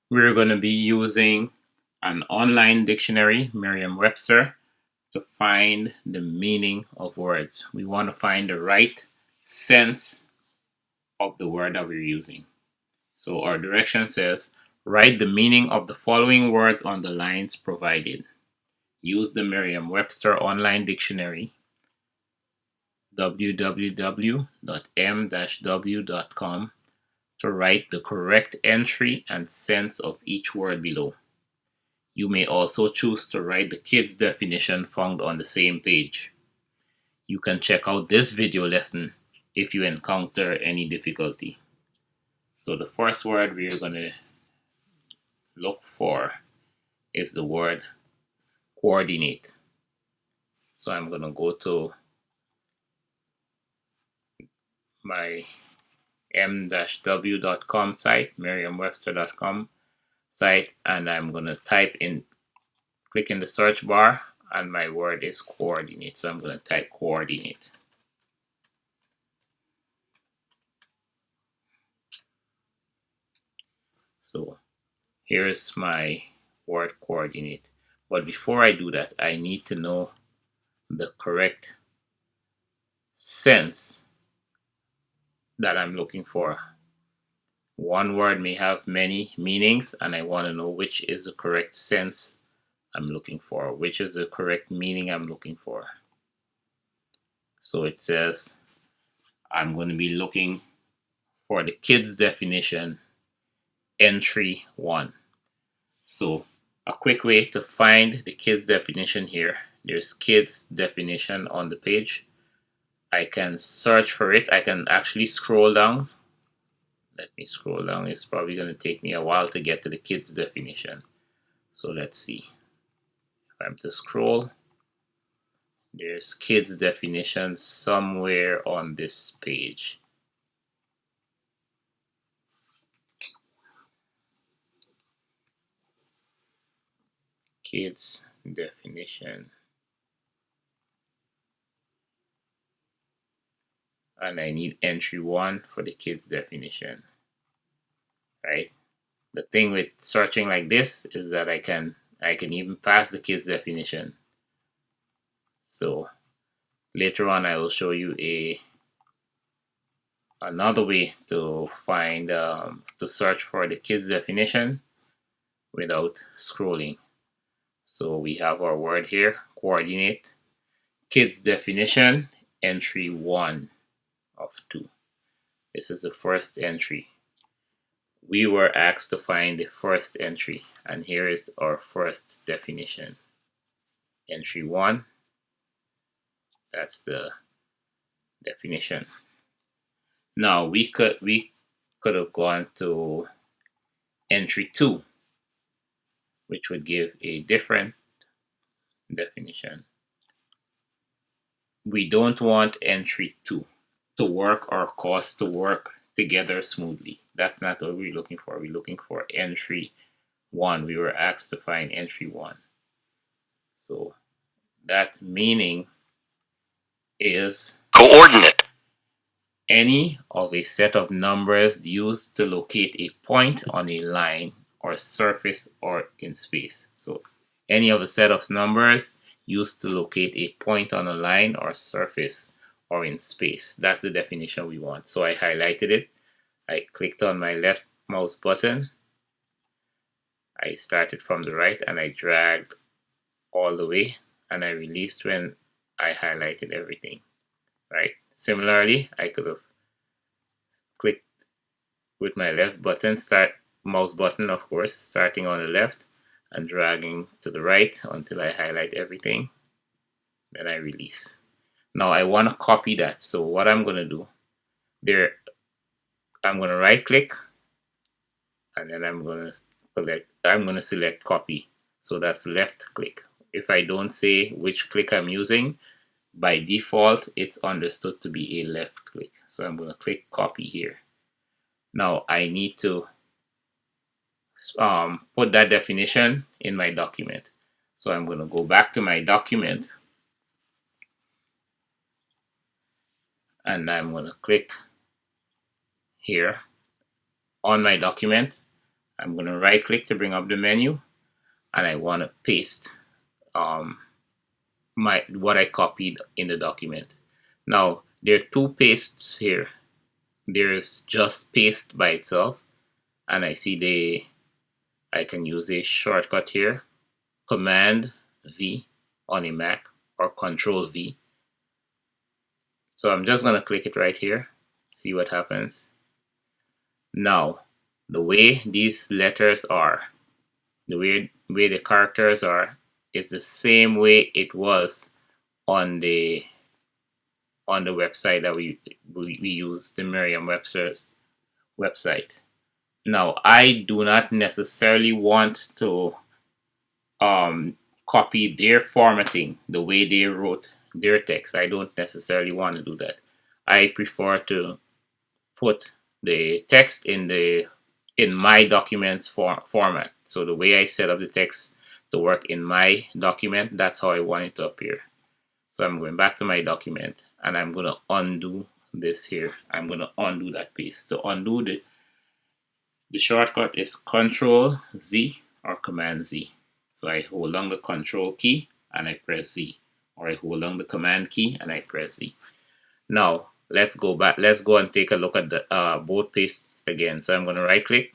We're going to be using an online dictionary, Merriam-Webster, to find the meaning of words. We want to find the right sense of the word that we're using. So our direction says, write the meaning of the following words on the lines provided. Use the Merriam-Webster online dictionary, www.m-w.com, to write the correct entry and sense of each word below. You may also choose to write the kids' definition found on the same page. You can check out this video lesson if you encounter any difficulty. So the first word we're going to look for is the word coordinate. So I'm going to go to my m-w.com site, merriam-webster.com site, and I'm going to click in the search bar, and my word is coordinate. So I'm going to type coordinate. So here's my word coordinate. But before I do that, I need to know the correct sense that I'm looking for. One word may have many meanings, and I want to know which is the correct sense I'm looking for, which is the correct meaning I'm looking for. So it says I'm going to be looking for the kids definition, entry 1. So a quick way to find the kids definition here, there's kids definition on the page. I can search for it. I can actually scroll down. Let me scroll down. It's probably going to take me a while to get to the kids definition. So let's see. If I'm to scroll, there's kids definition somewhere on this page. Kids definition. And I need entry 1 for the kids definition. Right? The thing with searching like this is that I can even pass the kids definition. So later on I will show you another way to find to search for the kids definition without scrolling. So we have our word here, coordinate, kids definition, entry 1 of 2. This is the first entry. We were asked to find the first entry, and here is our first definition. Entry 1, that's the definition. Now we could have gone to entry 2, which would give a different definition. We don't want entry 2 to work or cause to work together smoothly. That's not what we're looking for. We're looking for entry 1. We were asked to find entry 1. So that meaning is coordinate. Any of a set of numbers used to locate a point on a line or surface or in space. So any of a set of numbers used to locate a point on a line or surface or in space. That's the definition we want. So I highlighted it. I clicked on my left mouse button. I started from the right and I dragged all the way, and I released when I highlighted everything. Right? Similarly, I could have clicked with my left button, mouse button of course, starting on the left and dragging to the right until I highlight everything. Then I release. Now I want to copy that. So what I'm going to do, I'm going to right click, and then I'm going to select copy. So that's left click. If I don't say which click I'm using, by default it's understood to be a left click. So I'm going to click copy here. Now I need to put that definition in my document. So I'm going to go back to my document, and I'm going to click here on my document, I'm going to right click to bring up the menu, and I want to paste what I copied in the document. Now there are two pastes here. There's just paste by itself, and I can use a shortcut here, Command V on a Mac or Control V. So I'm just gonna click it right here, see what happens. Now the way these letters are, the way the characters are, is the same way it was on the website that we use, the Merriam-Webster's website. Now I do not necessarily want to copy their formatting, the way they wrote their text. I don't necessarily want to do that. I prefer to put the text in my documents format. So the way I set up the text to work in my document, that's how I want it to appear. So I'm going back to my document, and I'm going to undo this here. I'm going to undo that paste. To undo the shortcut is Control Z or Command Z. So I hold down the Control key and I press Z, or I hold down the Command key and I press Z. Now let's go back. Let's go and take a look at the both pastes again. So I'm going to right click.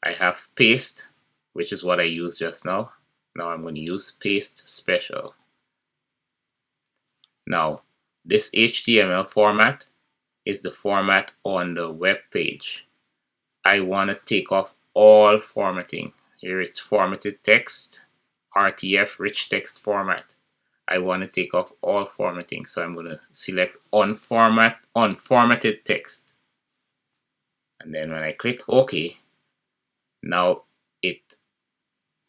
I have paste, which is what I used just now. Now I'm going to use paste special. Now this HTML format is the format on the web page. I want to take off all formatting. Here it's formatted text, RTF, rich text format. I want to take off all formatting, so I'm going to select unformatted text. And then when I click OK, now it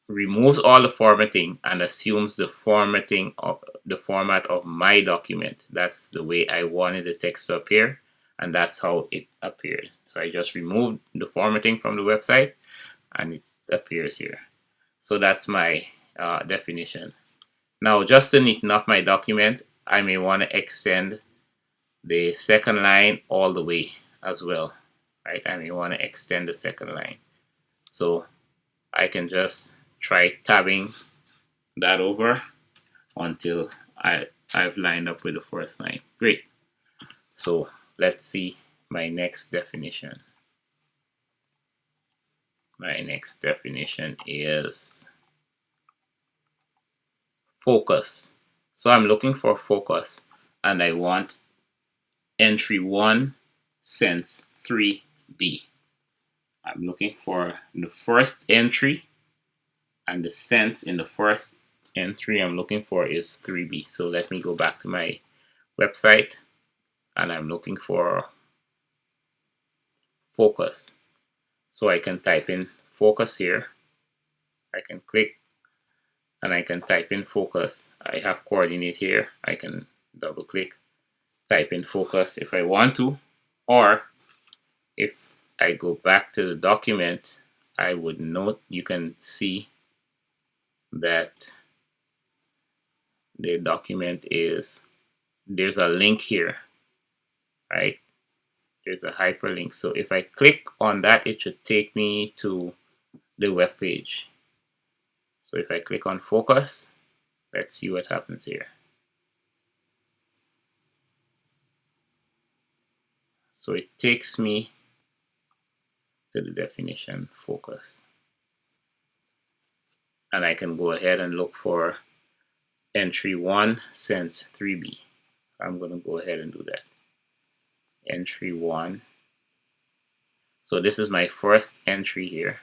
removes all the formatting and assumes the formatting of the format of my document. That's the way I wanted the text to appear, and that's how it appeared. So I just removed the formatting from the website and it appears here. So that's my definition. Now just to neaten up my document, I may want to extend the second line all the way as well, right? I may want to extend the second line. So I can just try tabbing that over until I've lined up with the first line. Great. So let's see my next definition. My next definition is focus. So I'm looking for focus, and I want entry 1 sense 3B. I'm looking for the first entry, and the sense in the first entry I'm looking for is 3B. So let me go back to my website, and I'm looking for focus. So I can type in focus here. I can click and I can type in focus. I have coordinate here. I can double click, type in focus if I want to, or if I go back to the document, I would note, you can see that the document is, there's a link here, right? There's a hyperlink. So if I click on that, it should take me to the web page. So if I click on focus, let's see what happens here. So it takes me to the definition focus. And I can go ahead and look for entry 1 sense 3B. I'm going to go ahead and do that. Entry 1. So this is my first entry here,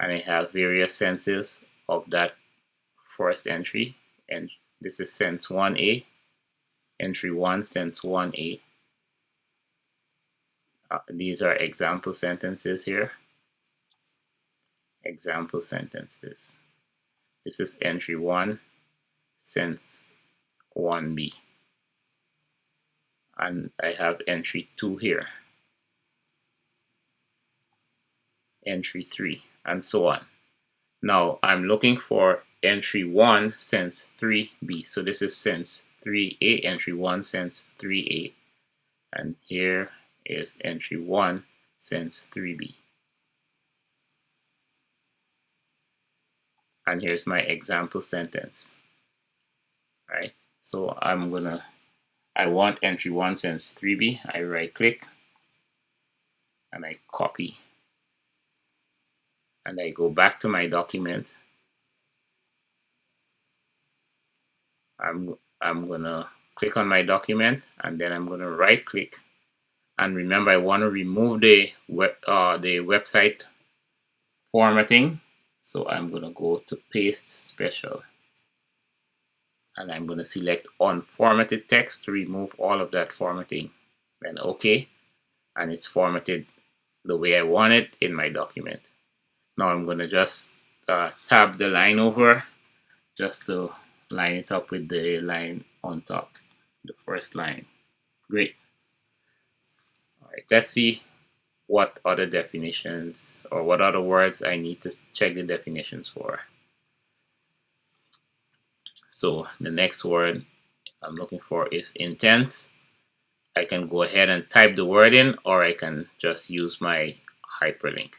and I have various senses of that first entry, and this is sense 1A, entry 1 sense 1A. These are example sentences here. Example sentences. This is entry 1 sense 1B, and I have entry 2 here, entry 3, and so on. Now I'm looking for entry 1 sense 3B. So this is sense 3A, entry 1 sense 3A, and here is entry 1 sense 3B. and here's my example sentence, right? So I want entry 1 sense 3b. I right click and I copy, and I go back to my document. I'm gonna click on my document, and then I'm gonna right click, and remember I want to remove the website formatting. So I'm gonna go to paste special, and I'm gonna select unformatted text to remove all of that formatting. Then OK, and it's formatted the way I want it in my document. Now I'm gonna just tab the line over just to line it up with the line on top, the first line. Great. All right, let's see what other definitions or what other words I need to check the definitions for. So the next word I'm looking for is intense. I can go ahead and type the word in, or I can just use my hyperlink.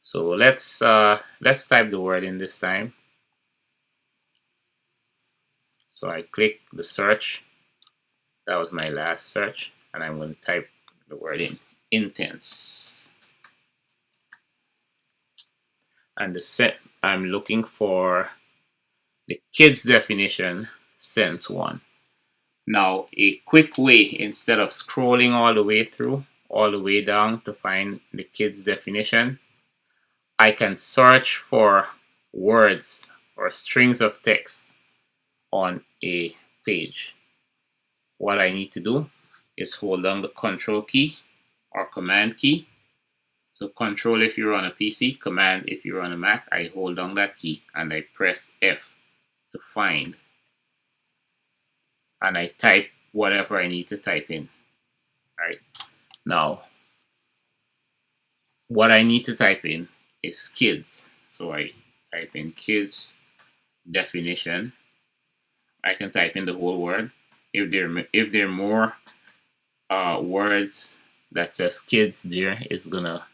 So let's type the word in this time. So I click the search. That was my last search, and I'm going to type the word in, intense. And the set I'm looking for the kids definition, sense 1. Now, a quick way, instead of scrolling all the way through, all the way down to find the kids definition, I can search for words or strings of text on a page. What I need to do is hold down the Control key or Command key. So Control if you're on a PC, Command if you're on a Mac. I hold down that key and I press F to find, and I type whatever I need to type in. All right. Now, what I need to type in is kids. So I type in kids definition. I can type in the whole word. If there are more words that says kids there, it's gonna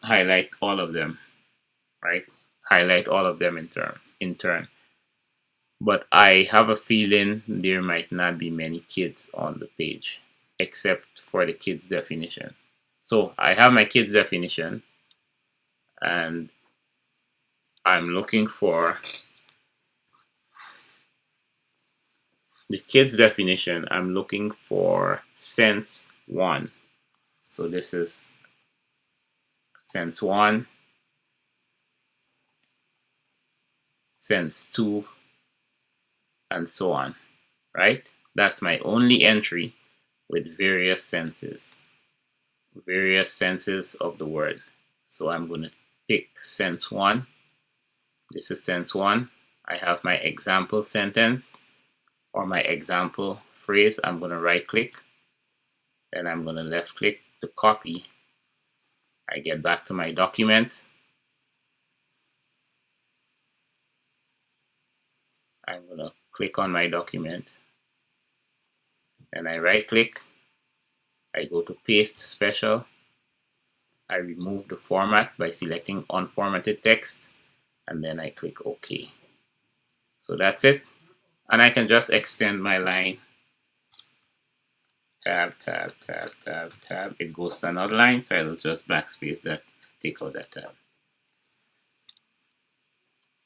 highlight all of them, right? Highlight all of them in turn. But I have a feeling there might not be many kids on the page, except for the kids definition. So I have my kids definition, and I'm looking for the kids definition. I'm looking for sense 1. So this is sense 1, sense 2, and so on, right? That's my only entry with various senses of the word. So I'm going to pick sense 1. This is sense 1. I have my example sentence or my example phrase. I'm going to right click, then I'm going to left click to copy. I get back to my document. I'm going to click on my document, then I right click, I go to paste special, I remove the format by selecting unformatted text, and then I click OK. So that's it, and I can just extend my line, tab, tab, tab, tab, tab. It goes to another line, so I'll just backspace that, take out that tab.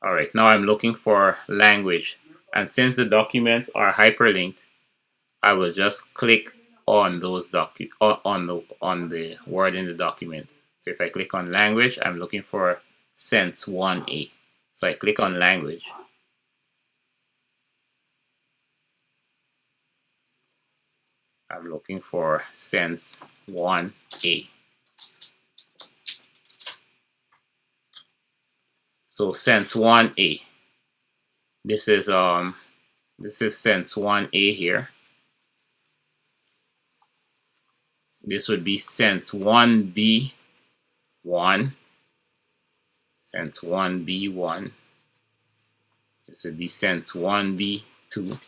Alright, now I'm looking for language, and since the documents are hyperlinked, I will just click on those on the word in the document. So if I click on language, I'm looking for sense 1A. So I click on language. I'm looking for sense 1A. So sense 1A. This is sense 1A here. This would be sense 1B1. Sense 1B1. This would be sense 1B2,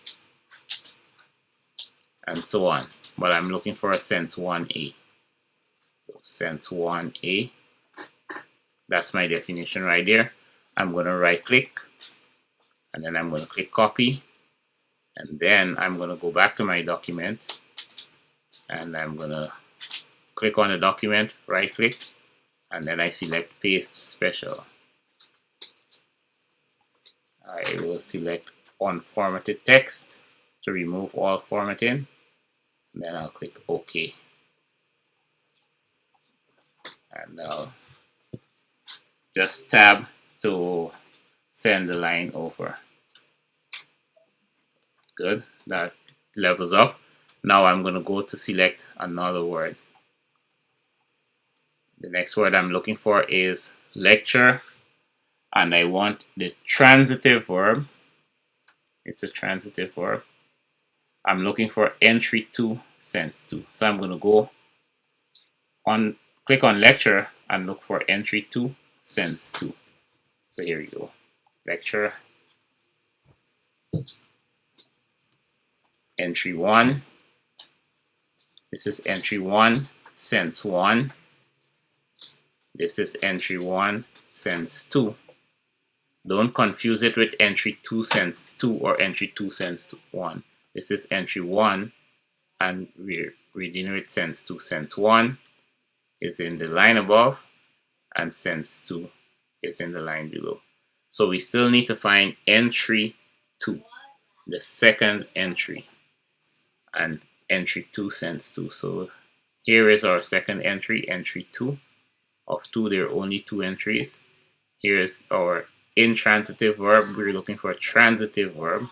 and so on. But I'm looking for a sense 1A. So sense 1A. That's my definition right there. I'm going to right click, and then I'm going to click copy, and then I'm going to go back to my document, and I'm going to click on the document, right click, and then I select paste special. I will select unformatted text to remove all formatting, and then I'll click OK, and I'll just tab to send the line over. Good, that levels up. Now I'm going to go to select another word. The next word I'm looking for is lecture, and I want the transitive verb. It's a transitive verb. I'm looking for entry 2, sense 2. So I'm going to go on, click on lecture and look for entry 2, sense 2. So here we go. Lecture, entry 1. This is entry 1, sense 1. This is entry 1, sense 2. Don't confuse it with entry 2, sense 2 or entry 2, sense 1. This is entry 1, and we're reading with sense 2. Sense 1 is in the line above, and sense 2 is in the line below. So we still need to find entry 2, the second entry, and entry 2, sense 2. So here is our second entry, entry 2. Of 2, there are only 2 entries. Here is our intransitive verb. We're looking for a transitive verb,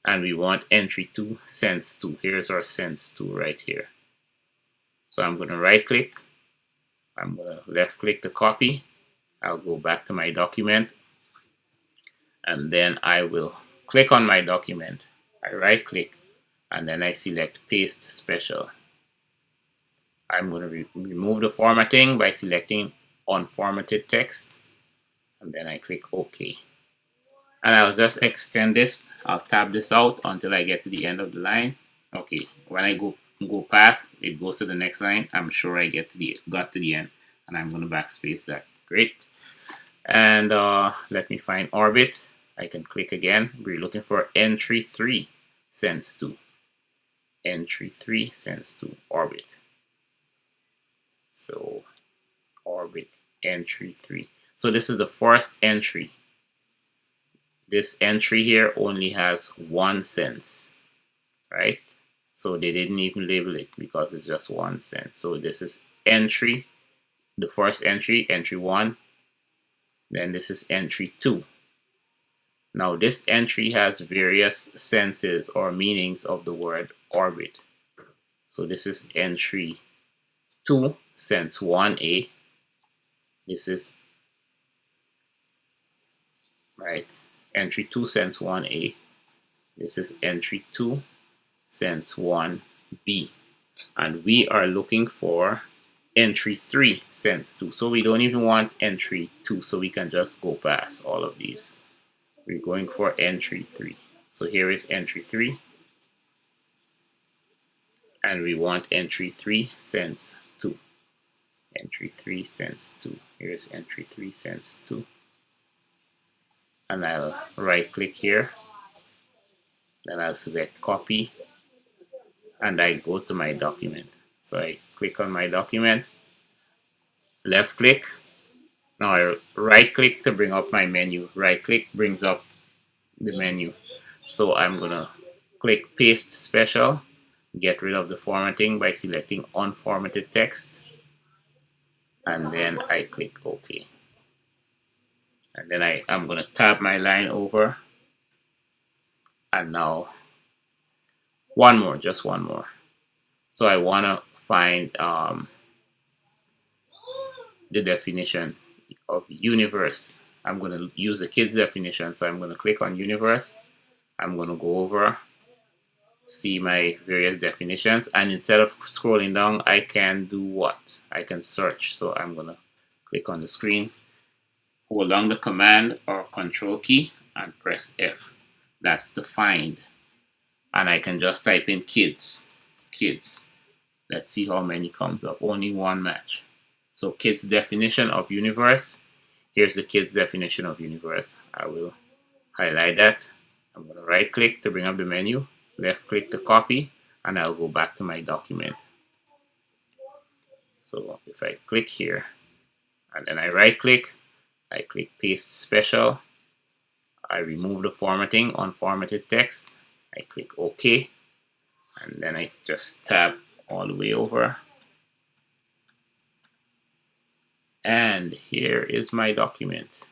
and we want entry 2, sense 2. Here's our sense 2 right here. So I'm going to right click, I'm going to left click to copy. I'll go back to my document, and then I will click on my document. I right click, and then I select paste special. I'm going to remove the formatting by selecting unformatted text, and then I click OK. And I'll just extend this. I'll tab this out until I get to the end of the line. Okay, when I go past, it goes to the next line. I'm sure I got to the end, and I'm going to backspace that. Great. And let me find orbit. I can click again. We're looking for entry 3, sense 2. Entry 3, sense 2, orbit. So orbit, entry 3. So this is the first entry. This entry here only has 1 sense, right? So they didn't even label it because it's just 1 sense. So this is entry, the first entry, entry 1. Then this is entry 2. Now this entry has various senses or meanings of the word orbit. So this is entry 2, sense 1A. This is, right, entry 2, sense 1A. This is entry 2, sense 1B. And we are looking for entry 3, sense 2. So we don't even want entry 2, so we can just go past all of these. We're going for entry 3. So here is entry 3. And we want entry 3, sense 2. Entry 3, sense 2. Here's entry 3, sense 2. And I'll right click here. Then I'll select copy. And I go to my document. So I click on my document, left click. Now I right click to bring up my menu. Right click brings up the menu. So I'm gonna click paste special, get rid of the formatting by selecting unformatted text, and then I click OK. And then I'm gonna tab my line over, and now one more, just one more. So I wanna find the definition of universe. I'm gonna use the kids definition, so I'm gonna click on universe. I'm gonna go over, see my various definitions, and instead of scrolling down, I can do what? I can search. So I'm gonna click on the screen, hold down the command or control key, and press F. That's to find. And I can just type in kids. Let's see how many comes up. Only one match. So kids definition of universe. Here's the kids definition of universe. I will highlight that. I'm going to right click to bring up the menu, left click to copy, and I'll go back to my document. So if I click here and then I right click, I click paste special, I remove the formatting, unformatted text, I click OK, and then I just tab all the way over. And here is my document.